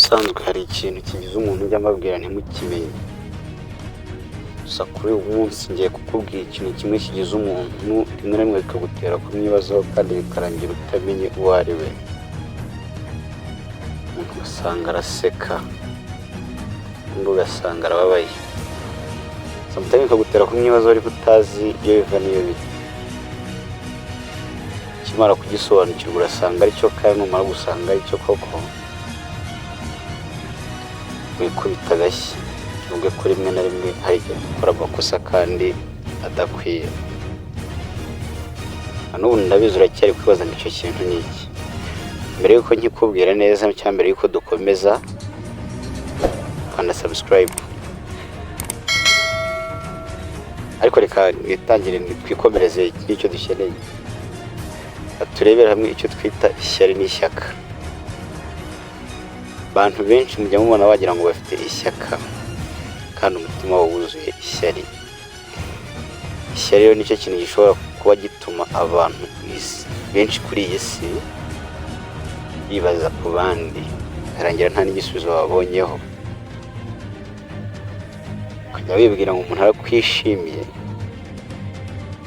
Ubusanzwe hari ikintu kigize umuntu ujya mbabwira ntimukimenye, gusa kuri uyu munsi ngiye kukubwira ikintu kimwe kigize umuntu rimwe na rimwe bikagutera kumwibazaho kandi bikarangira utamenye uwo ari we. Umuntu ugasanga araseka, undi ugasanga arababaye, sometimes bikagutera kumwibazaho ariko utazi iyo biva n'iyo bijya. Ukimara kugisobanukirwa urasanga aricyo kandi numara gusanga aricyo koko wikubita agashyi, nubwo ko rimwe na rimwe hari igihe dukora amakosa kandi adakwiye. N'ubu ndabizi uracyari kwibaza ngo icyo kintu ni iki. Mbere yuko nkikubwira neza cyangwa mbere yuko dukomeza, kanda subscribe. Ariko reka nitangire twikomereze icyo dukeneye. Turebera hamwe icyo twita ishyari n'ishyaka. Abantu benshi mujya mubona wagira ngo bafite ishyaka kandi umutima wabo wuzuye ishyari. Ishyari rero nicyo kintu gishobora kuba gituma abantu benshi kuri iyi si bibaza ku bandi, karangira nta n'igisubizo babonyeho. Ukajya wibwira ngo umuntu arakwishimiye,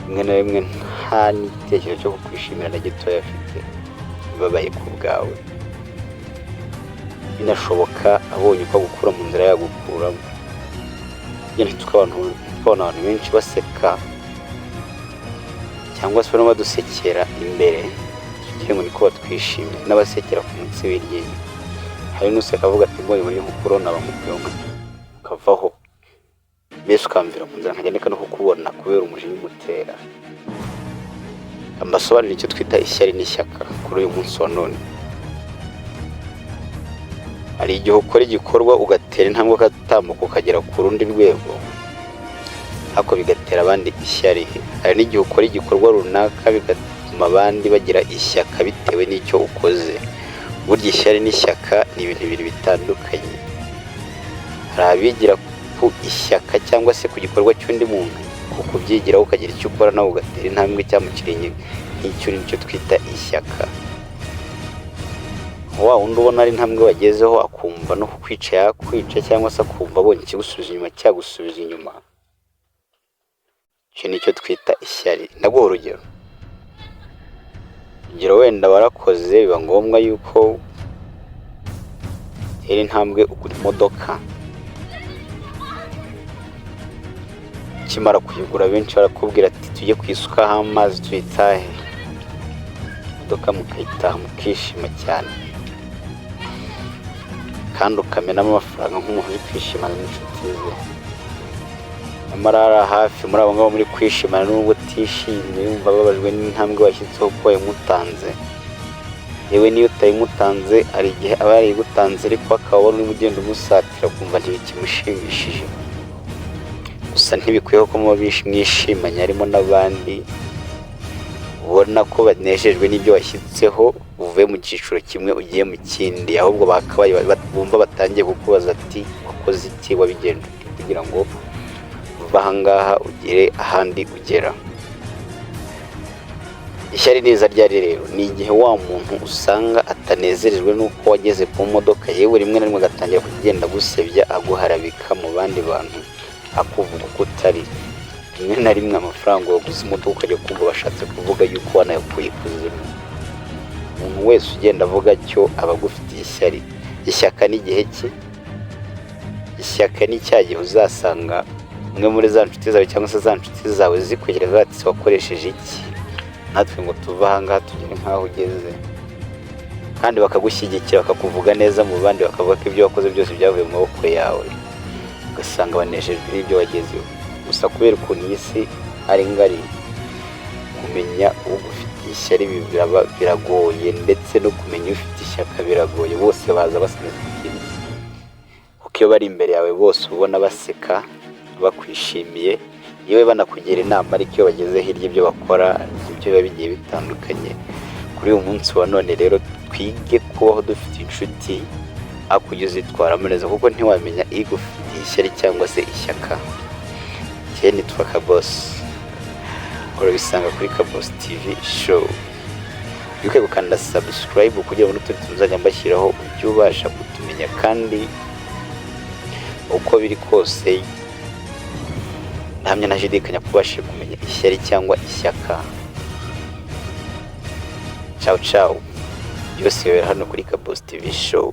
rimwe na rimwe nta n'igitekerezo cyo kukwishimira na gitoya afite, bibabaye ku bwawe. Binashoboka abonye uko gukura mu nzira yagukuramo. Tukabona abantu benshi baseka cyangwa se barimo badusekera imbere, tugira ngo niko batwishimiye, n'abasekera ku munsi w'iryinyo. Hari n'useka avuga ati mbonye muri mukuru n'abamupiyonga ukavaho, mbese ukamvira mu nzira nkagenda no kukubona kubera umujinya umutera. Ambasobanurira icyo twita ishyari n'ishyaka kuri uyu munsi wa none. Hari igihe ukora igikorwa ugatera intambwe ugatambuka ukagera ku rundi rwego, ariko bigatera abandi ishyari. Hari n'igihe ukora igikorwa runaka bigatuma abandi bagira ishyaka bitewe n'icyo ukoze. Burya ishyari n'ishyaka ni ibintu bibiri bitandukanye. Hari abigira ku ishyaka cyangwa se ku gikorwa cy'undi muntu, kuko ubyigiraho ukagira icyo ukora nawe ugatera intambwe cyamukiriye, nk'icyo nicyo twita ishyaka. Wa wundi ubona ari intambwe wagezeho akumva no kukwica yakwica, cyangwa se akumva abonye ikigusubiza inyuma cyagusubiza inyuma, icyo nicyo twita ishyari. Ndaguha urugero. Wenda warakoze biba ngombwa yuko utera intambwe ugura imodoka. Ukimara kuyigura benshi barakubwira ati tujye kwisukaho amazi tuyitahe. Imodoka mukayitaha mukishima cyane, kandi ukamenamo amafaranga nk'umuntu uri kwishimana n'inshuti ze. Nyamara hafi muri abo ngabo muri kwishimana n'ubwo utishimye, yumva ababajwe n'intambwe washyitseho ko wayimutanze. Yewe niyo utayimutanze hari igihe aba yarayigutanze, ariko akabona urimo ugenda umusatira kumva ntibikimushimishije. Gusa ntibikwiye ko muba mwishimanye harimo n'abandi ubona ko banejejwe n'ibyo washyitseho, uvuye mu cyiciro kimwe ugiye mu kindi, ahubwo bakabaye bumva batangiye kukubaza ati wakoze iki, wabigenje kugira ngo uve ahangaha ugere ahandi ugera. Ishyari neza ryari rero ni igihe wa muntu usanga atanezerejwe n'uko wageze ku modoka, yewe rimwe na rimwe agatangira kugenda gusebya aguharabika mu bandi bantu, akuvuga uko utari. Rimwe na rimwe amafaranga waguze imodoka ukajya kumva bashatse kuvuga yuko wanayakuye ikuzimu. Umuntu wese ugenda avuga cyo aba agufitiye ishyari. Ishyaka ni igihe ki? Ishyaka ni cya gihe uzasanga umwe muri za nshuti zawe cyangwa se za nshuti zawe zikugereza bati wakoresheje iki, natwe ngo tuve ahangaha tugere nk'aho ugeze, kandi bakagushyigikira bakakuvuga neza mu bandi, bakavuga ko ibyo wakoze byose byavuye mu maboko yawe, ugasanga banejejwe n'ibyo wagezeho. Gusa kubera ukuntu iyi si ari ngari, kumenya ugufitiye ishyari biragoye, ndetse no kumenya ufite ishyaka biragoye. Bose baza basanze ikintu, kuko iyo bari imbere yawe bose ubona baseka bakwishimiye, yewe banakugira inama, ariko iyo bageze hirya ibyo bakora ibyo biba bigiye bitandukanye. Kuri uyu munsi wa none rero twige kubaho dufite inshuti, akugeze itwaramo neza, kuko ntiwamenya igufitiye ishyari cyangwa se ishyaka. Nitwa Kabox, urabisanga kuri Kabox TV show. wibuke gukanda subscribe kugira ngo n'utundi tuzajya mbashyiraho ujye ubasha kutumenya, kandi uko biri kose ntamya ntashidikanya kubasha kumenya ishyari cyangwa ishyaka. Ciao ciao, byose bibera hano kuri Kabox TV show.